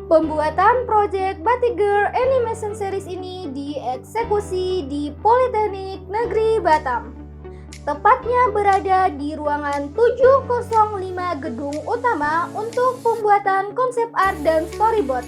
Pembuatan proyek Batik Girl Animation Series ini dieksekusi di Politeknik Negeri Batam. Tepatnya berada di ruangan 705 gedung utama untuk pembuatan konsep art dan storyboard.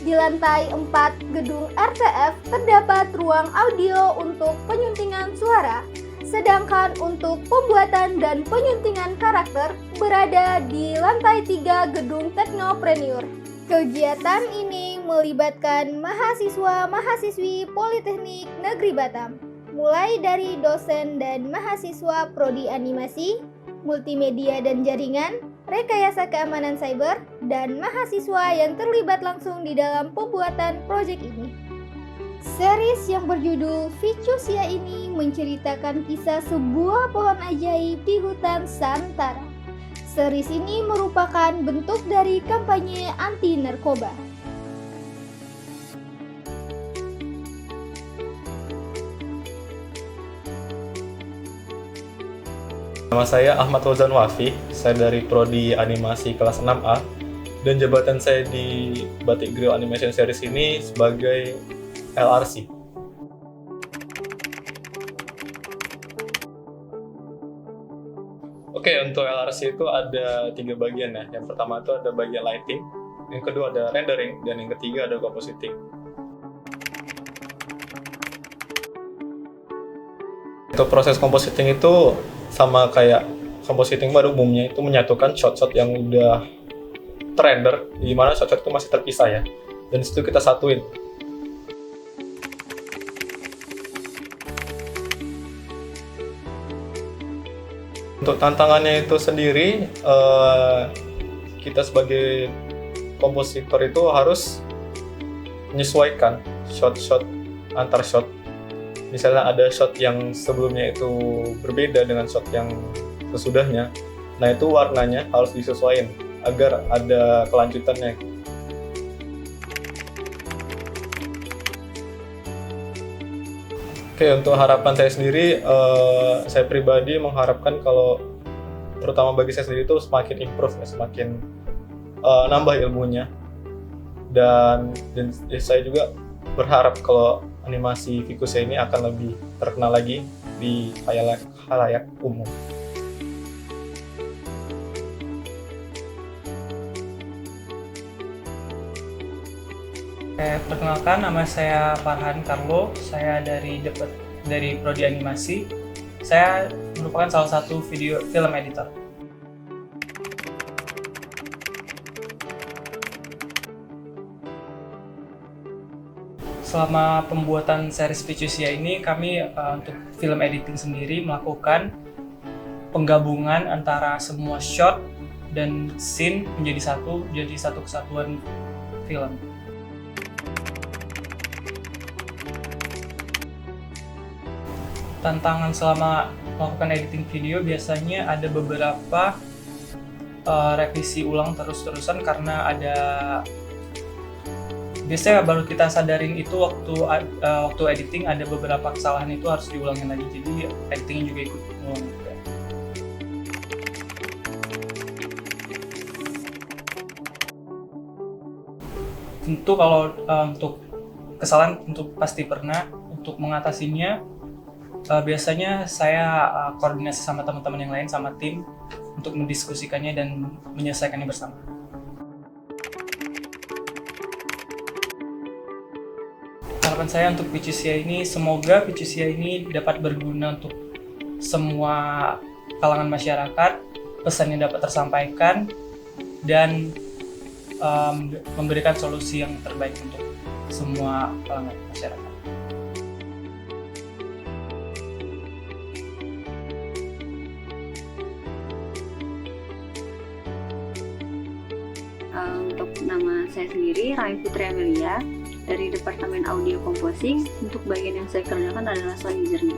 Di lantai 4 gedung RTF terdapat ruang audio untuk penyuntingan suara, sedangkan untuk pembuatan dan penyuntingan karakter berada di lantai 3 gedung Teknopreneur. Kegiatan ini melibatkan mahasiswa-mahasiswi Politeknik Negeri Batam, mulai dari dosen dan mahasiswa prodi animasi, multimedia dan jaringan, rekayasa keamanan cyber, dan mahasiswa yang terlibat langsung di dalam pembuatan proyek ini. Series yang berjudul Ficusia ini menceritakan kisah sebuah pohon ajaib di hutan Santara. Series ini merupakan bentuk dari kampanye anti narkoba. Nama saya Ahmad Fauzan Wafi, saya dari Prodi Animasi kelas 6A, dan jabatan saya di Batik Girl Animation Series ini sebagai LRC. Oke, untuk LRC itu ada 3 bagian ya. Yang pertama itu ada bagian lighting, yang kedua ada rendering, dan yang ketiga ada compositing. Untuk proses compositing itu sama kayak compositing pada umumnya, itu menyatukan shot-shot yang udah terrender, di mana shot-shot itu masih terpisah ya, dan situ kita satuin. Untuk tantangannya itu sendiri, kita sebagai kompositor itu harus menyesuaikan shot-shot antar shot. Misalnya ada shot yang sebelumnya itu berbeda dengan shot yang sesudahnya, nah itu warnanya harus disesuaikan agar ada kelanjutannya. Oke, untuk harapan saya sendiri, saya pribadi mengharapkan kalau terutama bagi saya sendiri itu semakin improve, semakin nambah ilmunya, dan saya juga berharap kalau animasi Ficusia ini akan lebih terkenal lagi di khalayak umum. Perkenalkan, nama saya Farhan Carlo, saya dari Prodi Animasi. Saya merupakan salah satu film editor. Selama pembuatan series Ficusia ini, kami untuk film editing sendiri melakukan penggabungan antara semua shot dan scene menjadi satu kesatuan film. Tantangan selama melakukan editing video biasanya ada beberapa revisi ulang terus-terusan, karena biasanya baru kita sadarin itu waktu editing ada beberapa kesalahan itu harus diulangin lagi, jadi editingnya juga ikut ngulang juga. Tentu kalau untuk kesalahan untuk pasti pernah. Untuk mengatasinya biasanya saya koordinasi sama teman-teman yang lain, sama tim, untuk mendiskusikannya dan menyelesaikannya bersama. Harapan saya untuk Ficusia ini, semoga Ficusia ini dapat berguna untuk semua kalangan masyarakat, pesannya dapat tersampaikan, dan memberikan solusi yang terbaik untuk semua kalangan masyarakat. Untuk nama saya sendiri, Rai Putri Amelia, dari Departemen Audio Composing. Untuk bagian yang saya kerjakan adalah sound design.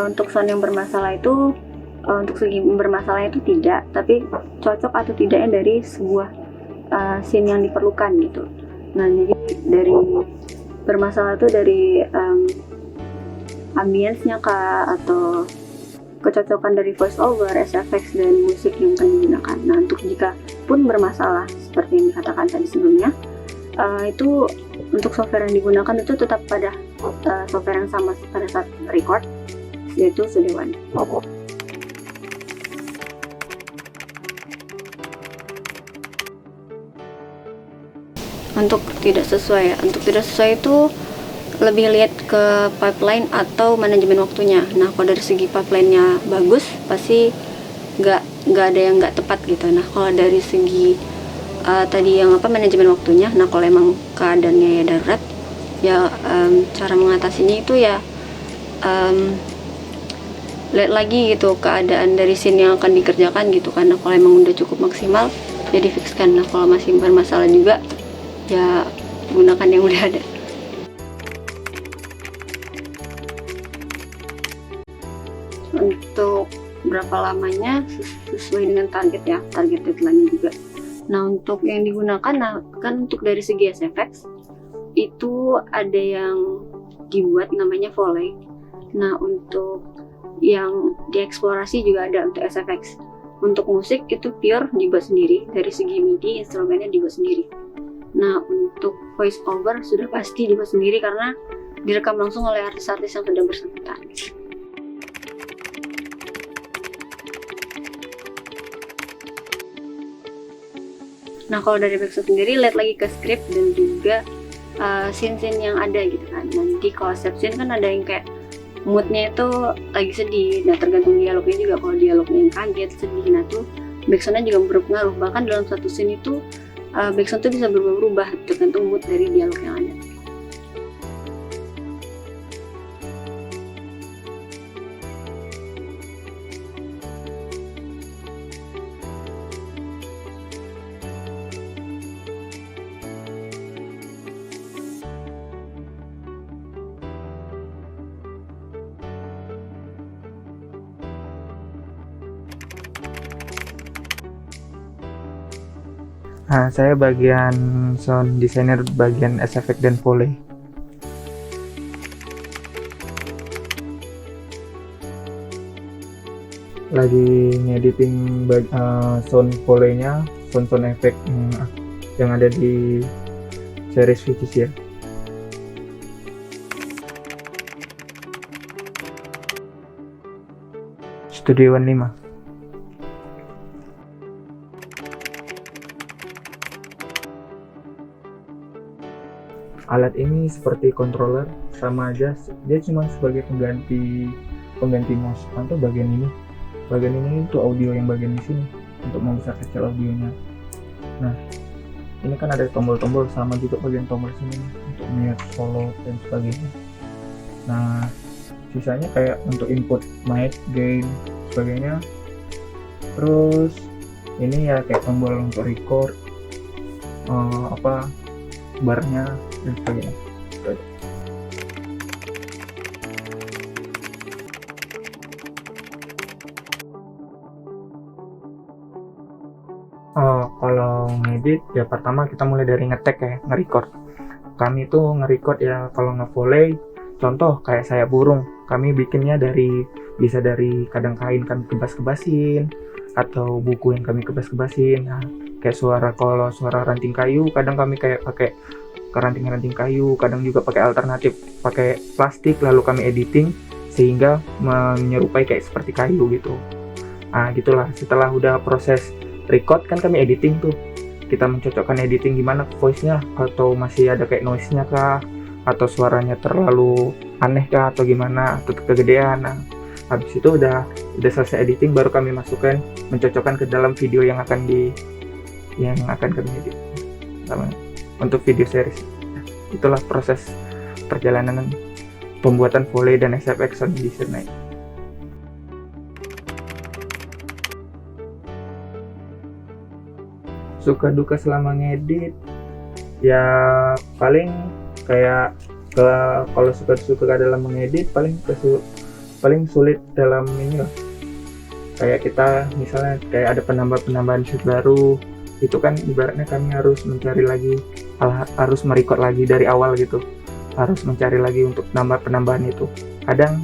Untuk sound yang bermasalah itu, untuk segi bermasalah itu tidak, tapi cocok atau tidaknya dari sebuah scene yang diperlukan gitu. Nah, jadi dari bermasalah itu dari ambience-nya kah, atau kecocokan dari voice over, SFX, dan musik yang akan digunakan. Nah, untuk jika pun bermasalah seperti yang dikatakan tadi sebelumnya, itu untuk software yang digunakan itu tetap pada software yang sama pada saat record, yaitu Studio One. Untuk tidak sesuai itu lebih lihat ke pipeline atau manajemen waktunya. Nah, kalau dari segi pipeline-nya bagus, pasti nggak ada yang nggak tepat gitu. Nah, kalau dari segi tadi yang manajemen waktunya, nah kalau emang keadaannya ya darurat, ya cara mengatasinya itu ya lihat lagi gitu keadaan dari scene yang akan dikerjakan gitu. Karena kalau emang udah cukup maksimal, ya di-fixkan. Nah, kalau masih bermasalah juga, ya gunakan yang udah ada. Untuk berapa lamanya sesuai dengan target deadline juga. Nah, untuk yang digunakan, kan untuk dari segi SFX itu ada yang dibuat namanya Foley. Nah, untuk yang dieksplorasi juga ada untuk SFX. Untuk musik itu pure dibuat sendiri, dari segi MIDI instrumennya dibuat sendiri. Nah, untuk voice over sudah pasti dibuat sendiri karena direkam langsung oleh artis-artis yang sudah bersangkutan. Nah, kalau dari backsound sendiri, lihat lagi ke script dan juga scene-scene yang ada gitu kan. Nanti kalau setiap scene kan ada yang kayak moodnya itu lagi sedih, nah tergantung dialognya juga. Kalau dialognya yang kaget, sedih, nah tuh backsoundnya juga berpengaruh. Bahkan dalam satu scene itu backsound tuh bisa berubah-ubah tergantung mood dari dialog yang ada. Nah, saya bagian sound designer, bagian SFX dan Foley. Lagi ngediting sound Foley-nya, sound efek yang ada di series VCC ya. Studio One 5. Alat ini seperti controller, sama aja, dia cuma sebagai pengganti mouse. Atau bagian ini itu audio yang bagian di sini untuk membesar kecil audionya. Nah, ini kan ada tombol-tombol, sama juga bagian tombol sini untuk mute, solo dan sebagainya. Nah, sisanya kayak untuk input mic, gain, sebagainya. Terus ini ya kayak tombol untuk record, barnya dan sebagainya. Kalau ngedit ya pertama kita mulai dari ngetek ya, nge-record. Kami tuh nge-record ya kalau nge-foley, contoh kayak saya burung, kami bikinnya bisa dari kadang kain kami kebas-kebasin atau buku yang kami kebas-kebasin. Nah, kayak kalau suara ranting kayu, kadang kami kayak pakai ranting-ranting kayu, kadang juga pakai alternatif pakai plastik, lalu kami editing sehingga menyerupai kayak seperti kayu gitu. Nah, gitulah. Setelah udah proses record kan kami editing tuh, kita mencocokkan editing gimana voice-nya, atau masih ada kayak noise-nya kah, atau suaranya terlalu aneh kah, atau gimana, atau kegedean. Nah, habis itu udah selesai editing, baru kami masukkan, mencocokkan ke dalam video yang akan kami edit untuk video series. Itulah proses perjalanan pembuatan Foley dan SFX sound design. Suka duka selama ngedit ya paling kayak kalau suka dalam mengedit paling sulit dalam ini lah, kayak kita misalnya kayak ada penambahan shoot baru, itu kan ibaratnya kami harus mencari lagi, harus merecord lagi dari awal gitu. harus mencari lagi untuk penambahan itu. Kadang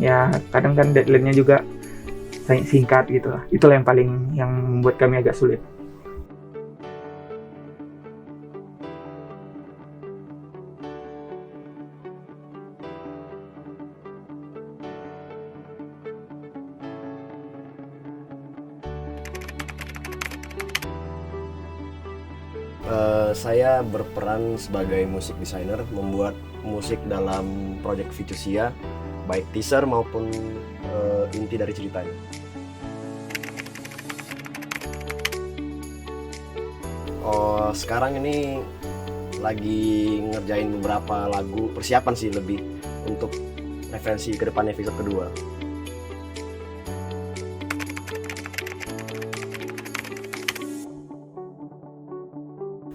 kan deadline-nya juga singkat gitu lah. Itulah yang membuat kami agak sulit. Saya berperan sebagai musik designer, membuat musik dalam project Ficusia, baik teaser maupun inti dari ceritanya. Sekarang ini lagi ngerjain beberapa lagu, persiapan sih lebih untuk referensi ke depannya episode kedua.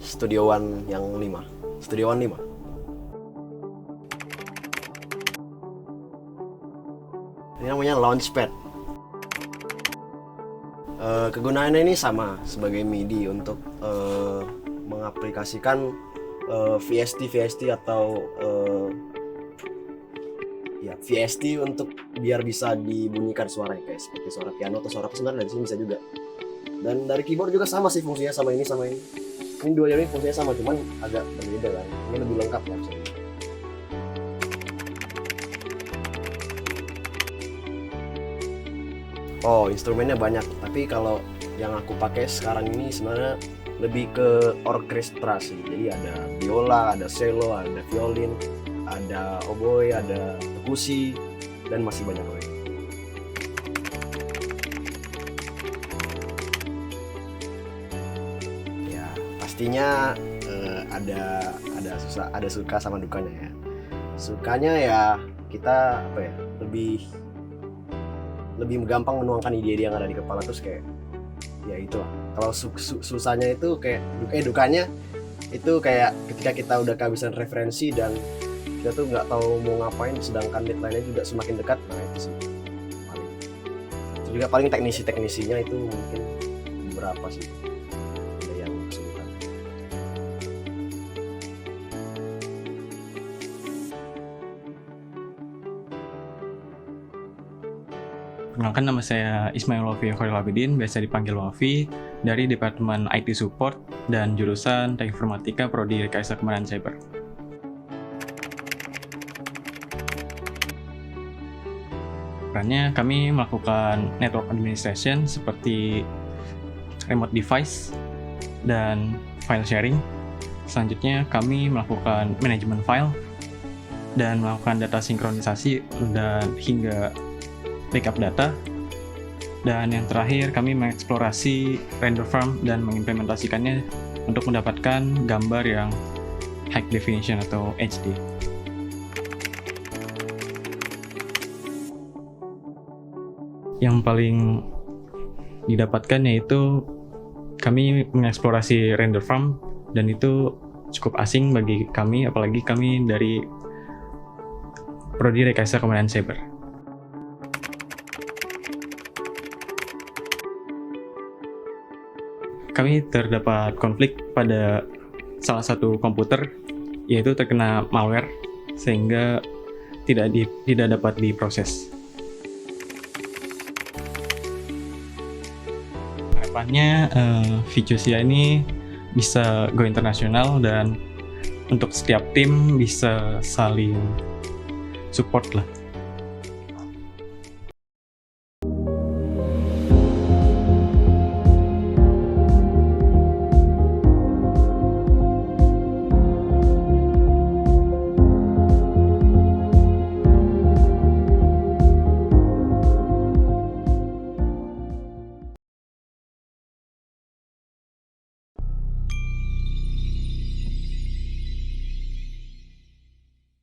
Studio One yang 5. Studio One 5. Ini namanya Launchpad. Kegunaannya ini sama sebagai MIDI untuk mengaplikasikan VST atau VST untuk biar bisa dibunyikan suaranya kayak seperti suara piano atau suara sebenarnya dari sini bisa juga. Dan dari keyboard juga sama sih fungsinya, sama ini. Ini dua ini fungsinya sama, cuman agak berbeda kan. Ini lebih lengkap ya maksudnya. Instrumennya banyak, tapi kalau yang aku pakai sekarang ini sebenarnya lebih ke orkestra sih. Jadi ada biola, ada cello, ada violin, ada oboe, ada perkusi, dan masih banyak lagi. Pastinya ada suka sama dukanya ya. Sukanya ya kita lebih gampang menuangkan ide-ide yang ada di kepala, terus kayak ya itulah. Kalau susahnya itu kayak dukanya itu kayak ketika kita udah kehabisan referensi dan kita tuh nggak tahu mau ngapain, sedangkan deadline-nya juga semakin dekat. Nah itu sih paling. Terus juga paling teknisinya itu mungkin berapa sih. Perkenalkan, nama saya Ismail Wafi Khairul Abidin, biasa dipanggil Wafi, dari Departemen IT Support dan jurusan Teknik Informatika Prodi Rekayasa Keamanan Cyber. Perannya kami melakukan network administration seperti remote device dan file sharing. Selanjutnya kami melakukan manajemen file dan melakukan data sinkronisasi dan hingga backup data. Dan yang terakhir, kami mengeksplorasi render farm dan mengimplementasikannya untuk mendapatkan gambar yang high definition atau HD. Yang paling didapatkan yaitu kami mengeksplorasi render farm, dan itu cukup asing bagi kami, apalagi kami dari Prodi Rekayasa Keamanan Cyber. Kami terdapat konflik pada salah satu komputer, yaitu terkena malware sehingga tidak dapat diproses. Harapannya Ficusia ini bisa go internasional dan untuk setiap tim bisa saling support lah.